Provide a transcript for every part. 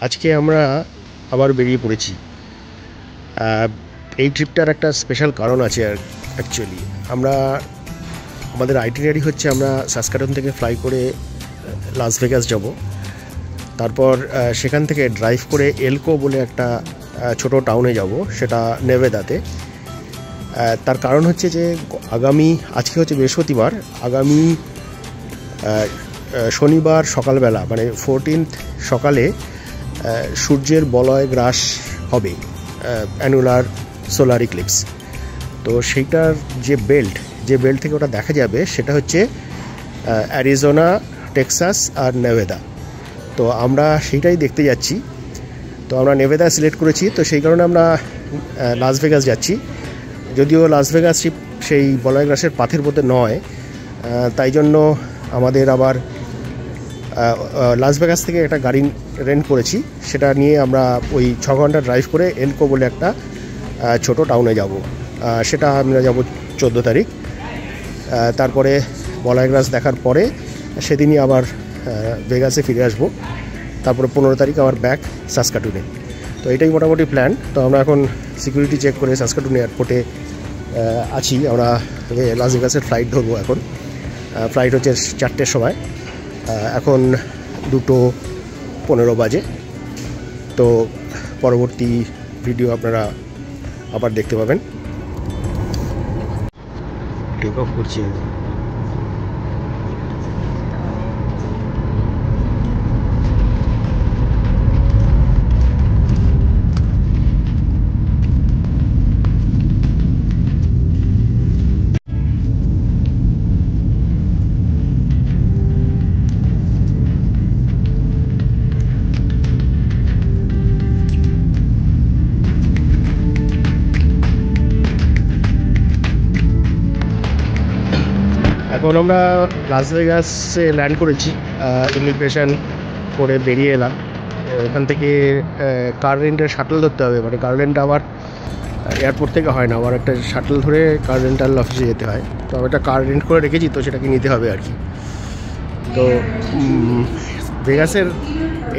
আজকে আমরা আবার বেরিয়ে পড়েছি। এই ট্রিপটার একটা স্পেশাল কারণ আছে। অ্যাকচুয়ালি আমাদের আইটিনারি হচ্ছে আমরা সাসকাটন থেকে ফ্লাই করে লাস ভেগাস যাব, তারপর সেখান থেকে ড্রাইভ করে এলকো বলে একটা ছোট টাউনে যাব, সেটা নেভেদাতে। তার কারণ হচ্ছে যে আজকে হচ্ছে বৃহস্পতিবার, আগামী শনিবার সকালবেলা মানে 14th সকালে সূর্যের বলয় গ্রাস হবে, অ্যানুলার সোলার ইক্লিপস। তো সেইটার যে বেল্ট থেকে ওটা দেখা যাবে সেটা হচ্ছে অ্যারিজোনা, টেক্সাস আর নেভেদা। তো আমরা সেইটাই দেখতে যাচ্ছি। তো আমরা নেভেদা সিলেক্ট করেছি, তো সেই কারণে আমরা লাস ভেগাস যাচ্ছি। যদিও লাস ভেগাস সেই বলয় গ্রাসের পাথের মধ্যে নয়, তাই জন্য আমাদের আবার লাস ভেগাস থেকে একটা গাড়ি রেন্ট করেছি, সেটা নিয়ে আমরা ওই 6 ঘন্টা ড্রাইভ করে এলকো বলে একটা ছোট টাউনে যাব। সেটা আমরা যাব 14 তারিখ। তারপরে বলয় গ্রাস দেখার পরে সেদিনই আবার ভেগাসে ফিরে আসবো। তারপরে 15 তারিখ আবার ব্যাক সাসকাটুনে। তো এটাই মোটামুটি প্ল্যান। তো আমরা এখন সিকিউরিটি চেক করে সাসকাটুন এয়ারপোর্টে আছি। আমরা লাস ভেগাসের ফ্লাইট ধরবো এখন। ফ্লাইট হচ্ছে 4টের সময়, এখন 2:15 বাজে। তো পরবর্তী ভিডিও আপনারা আবার দেখতে পাবেন। টেক অফ করছি। এখন আমরা লাস ভেগাসে ল্যান্ড করেছি, ইমিগ্রেশন করে বেরিয়ে এলাম। এখান থেকে কার রেন্টের শাটল ধরতে হবে, মানে কার রেন্ট আবার এয়ারপোর্ট থেকে হয় না, আবার একটা শাটল ধরে কার রেন্টাল অফিসে যেতে হয়। তো আমি একটা কার রেন্ট করে রেখেছি, তো সেটাকে নিতে হবে আর কি। তো ভেগাসের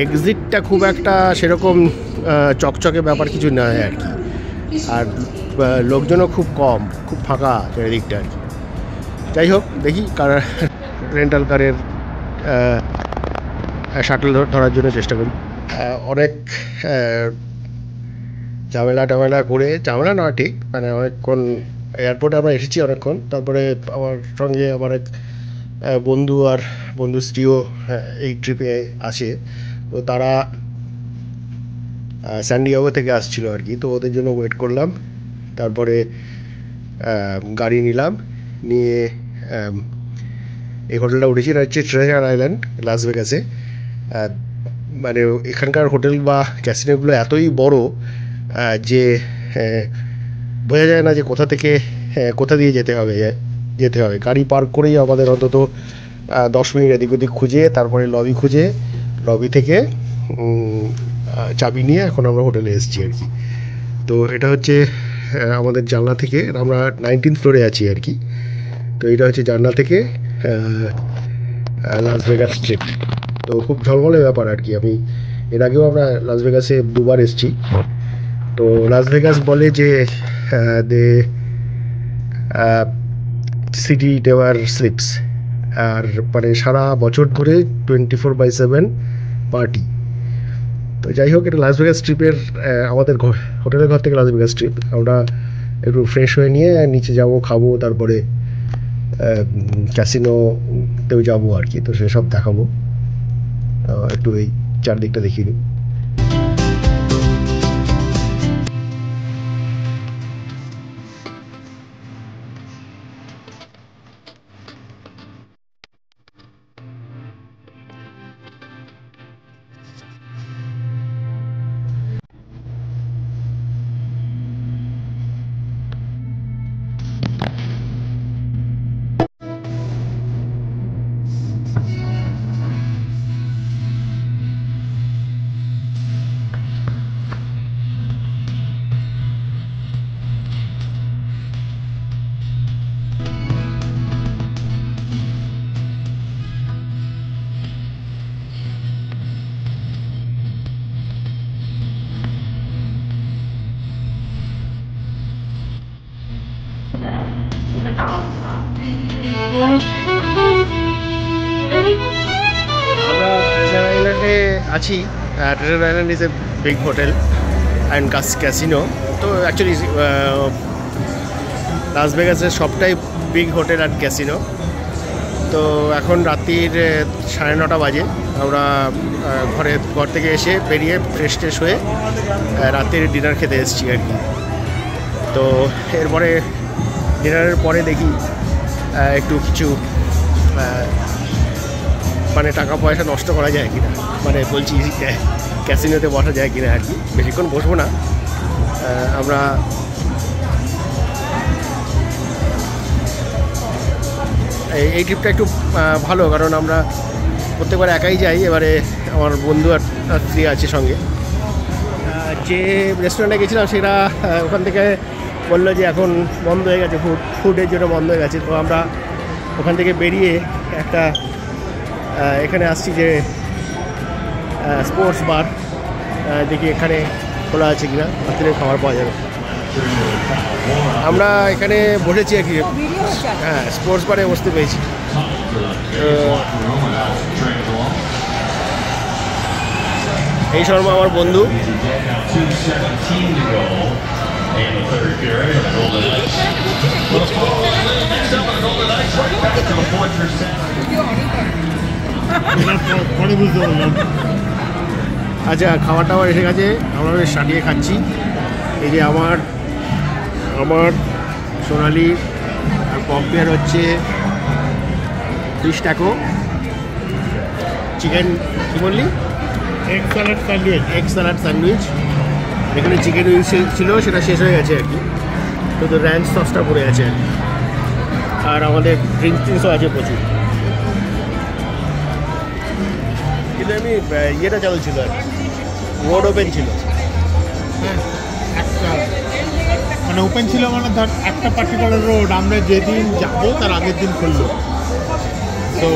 এক্সিটটা খুব একটা সেরকম চকচকে ব্যাপার কিছু নয় আর কি, আর লোকজনও খুব কম, খুব ফাঁকা চারিদিকটা আর কি। যাই হোক, দেখি রেন্টাল কারের শাটল ধরার জন্য চেষ্টা করি। অনেক ঝামেলা করে, ঝামেলা নয় ঠিক, মানে অনেকক্ষণ এয়ারপোর্টে আমরা এসেছি অনেকক্ষণ। তারপরে আমার সঙ্গে আমার এক বন্ধু আর বন্ধু স্ত্রীও এই ট্রিপে আসে। তো তারা স্যান্ডিয়াগো থেকে আসছিল আর কি, তো ওদের জন্য ওয়েট করলাম। তারপরে গাড়ি নিলাম, নিয়ে এই হোটেলটা উঠেছি। এটা হচ্ছে ট্রেজার আইল্যান্ড লাস ভেগাসে। মানে এখানকার হোটেল বা ক্যাসিনোগুলো এতই বড় যে বোঝা যায় না যে কোথা দিয়ে যেতে হবে। গাড়ি পার্ক করেই আমাদের অন্তত 10 মিনিট এদিক ওদিক খুঁজে, তারপরে লবি খুঁজে, লবি থেকে চাবি নিয়ে এখন আমরা হোটেলে এসেছি আর কি। তো এটা হচ্ছে আমাদের জানলা থেকে, আমরা 19th ফ্লোরে আছি আর কি। তো এটা হচ্ছে জানলা থেকে লাস ভেগাস ট্রিপ। তো খুব ঝলমলে ব্যাপার আর কি। এর আগেও আমরা লাস ভেগাসে 2বার এসেছি। তো লাস ভেগাস বলে যে দে সিটি নেভার স্লিপস, আর মানে সারা বছর ধরে 24/7 পার্টি। তো যাই হোক, এটা লাস ভেগাস ট্রিপের আমাদের হোটেলের ঘর থেকে লাস ভেগাস ট্রিপ। আমরা একটু ফ্রেশ হয়ে নিয়ে নিচে যাব, খাবো, তারপরে ক্যাসিনোতেও যাবো আর কি। তো সেসব দেখাবো, একটু এই চারদিকটা দেখিয়ে দিই। আমরা ট্রেজার আইল্যান্ডে আছি। Treasure island is a big hotel and casino. তো অ্যাকচুয়ালি লাস ভেগাসের সবটাই বিগ হোটেল অ্যান্ড ক্যাসিনো। তো এখন রাত্রির 9:30 বাজে। আমরা ঘর থেকে এসে বেরিয়ে ফ্রেশ হয়ে রাত্রির ডিনার খেতে এসেছি আর কি। তো এরপরে ডিনারের পরে দেখি একটু কিছু মানে টাকা পয়সা নষ্ট করা যায় কিনা, মানে বলছি ক্যাসিনোতে বসা যায় কিনা আর কি। বেশিক্ষণ বসবো না আমরা। এই ট্রিপটা একটু ভালো, কারণ আমরা প্রত্যেকবার একাই যাই। এবারে আমার বন্ধু আর স্ত্রী আছে সঙ্গে। যে রেস্টুরেন্টে গেছিলাম সেটা ওখান থেকে বললো যে এখন বন্ধ হয়ে গেছে, ফুডের জন্য বন্ধ হয়ে গেছে। তো আমরা ওখান থেকে বেরিয়ে একটা এখানে আসছি যে স্পোর্টস বার, দেখি এখানে খোলা আছে কিনা, রাত্রে খাবার পাওয়া যাবে। আমরা এখানে বসেছি আর কি, হ্যাঁ স্পোর্টস বারে বসতে পেয়েছি। এই শর্মা আমার বন্ধু। আচ্ছা, খাবার টাবার এসে গেছে, আমরা সাটিয়ে খাচ্ছি। এই যে আমার সোনালি আর পম্পিয়ার হচ্ছে ফিশ ট্যাকো, চিকেন কী বললি, এগ স্যালাড স্যান্ডউইচ। এখানে চিকেন উইংস ছিল, সেটা শেষ হয়ে গেছে আর কি। তো র্যাঞ্চ সসটা পড়ে আছে আর কি। আর আমাদের ড্রিঙ্কসও আছে প্রচুর। কিন্তু আমি ইয়েটা চালু ছিল আর কি, রোড ওপেন ছিল। হ্যাঁ, একটা মানে ওপেন ছিল, মানে ধর একটা পার্টিকুলার রোড আমরা যেদিন যাবো তার আগের দিন খুললো। তো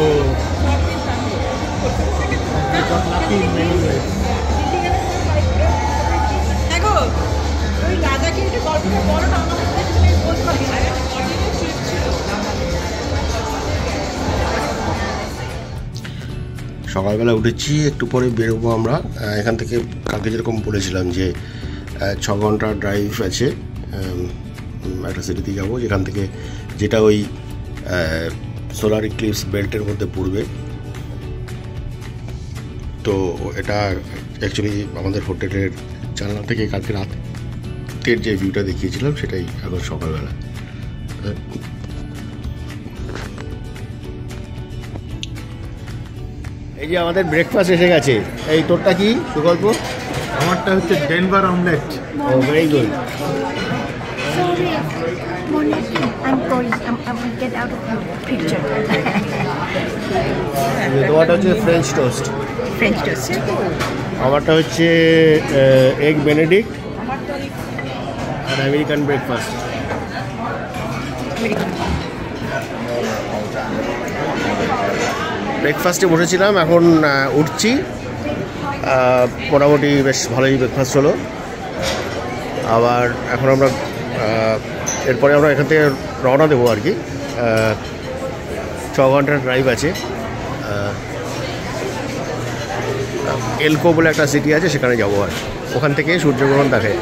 সকালবেলা উঠেছি, একটু পরে বেরোবো আমরা এখান থেকে। কালকে যেরকম বলেছিলাম যে 6 ঘন্টা ড্রাইভ আছে, একটা সিটিতে যাবো যেখান থেকে, যেটা ওই সোলার ইক্লিপস বেল্টের মধ্যে পড়বে। তো এটা অ্যাকচুয়ালি আমাদের হোটেলের জানলা থেকে কালকে রাতের যে ভিউটা দেখিয়েছিলাম সেটাই এখন সকালবেলা। এই যে আমাদের ব্রেকফাস্ট এসে গেছে। এই তোরটা কি সুকল্প? আমারটা হচ্ছে ডেনভার অমলেট। ও ভেরি গুড। তোমারটা হচ্ছে ফ্রেঞ্চ টোস্ট। আমারটা হচ্ছে এগ বেনেডিক্ট আর আমেরিকান ব্রেকফাস্ট। ব্রেকফাস্টে বসেছিলাম, এখন উঠছি। মোটামুটি বেশ ভালোই ব্রেকফাস্ট হলো। আবার এখন আমরা এরপরে আমরা এখান থেকে রওনা দেবো আর কি। 6 ঘন্টার ড্রাইভ আছে। এলকো বলে একটা সিটি আছে, সেখানে যাবো আর ওখান থেকে সূর্যগ্রহণ দেখে।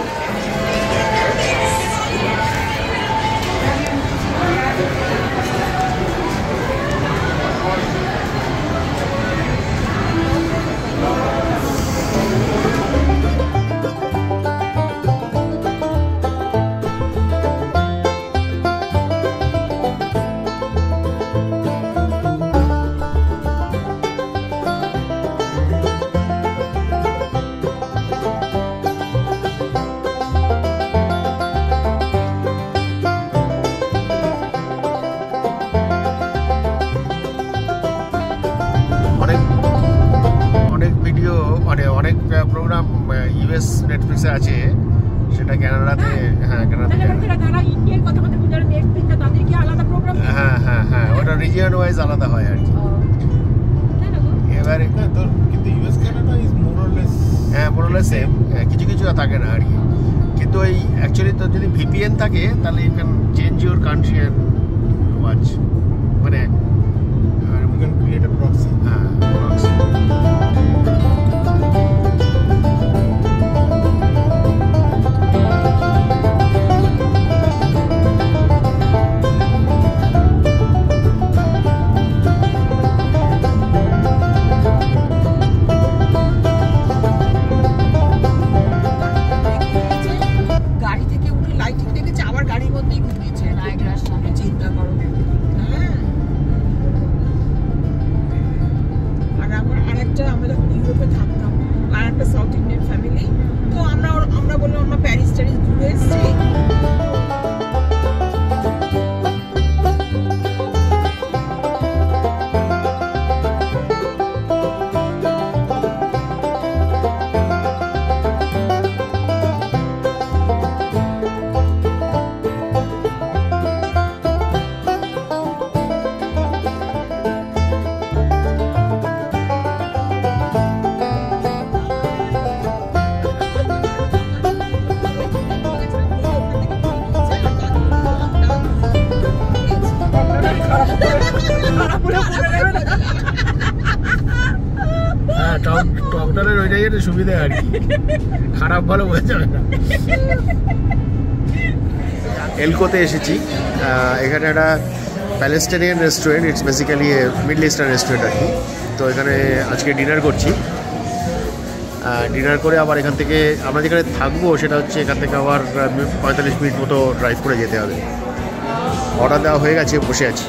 অনেক প্রোগ্রাম ইউএস নেটফ্লিক্সে আছে, সেটা কানাডাতে। হ্যাঁ কানাডাতে, হ্যাঁ ওটা রিজিয়ন ওয়াইজ আলাদা হয় আর কি। এবারে কিন্তু ইউএস কানাডা ইজ মোরলেস, হ্যাঁ মোরলেস সেম, কিছু থাকে না আর কি। কিন্তু ওই অ্যাকচুয়ালি তো যদি ভিপিএন থাকে তাহলে you can change your country and watch. মানে we can create a proxy. proxy. গাড়ি থেকে উঠে লাইটিং দেখেছে, আবার গাড়ির মধ্যেই ঘুমিয়েছে। নায়গ্রার সামনে চিন্তা করো। হ্যাঁ। আর আমার আরেকটা, আমরা যখন ইউরোপে থাকতাম, আর একটা সাউথ ইন্ডিয়ান ফ্যামিলি, তো আমরা বললাম আমরা প্যারিস ট্যারিস ঘুরে এসেছি। হ্যাঁ, টকটালের ওই জায়গাটা সুবিধা আর কি, খারাপ ভালো বোঝা যাবে না। এলকোতে এসেছি, এখানে একটা Palestinian restaurant, it's basically Middle Eastern restaurant আর কি। তো এখানে আজকে ডিনার করছি। ডিনার করে আবার এখান থেকে আমরা যেখানে থাকবো সেটা হচ্ছে এখান থেকে আবার 45 মিনিট মতো ড্রাইভ করে যেতে হবে। অর্ডার দেওয়া হয়ে গেছে, বসে আছি।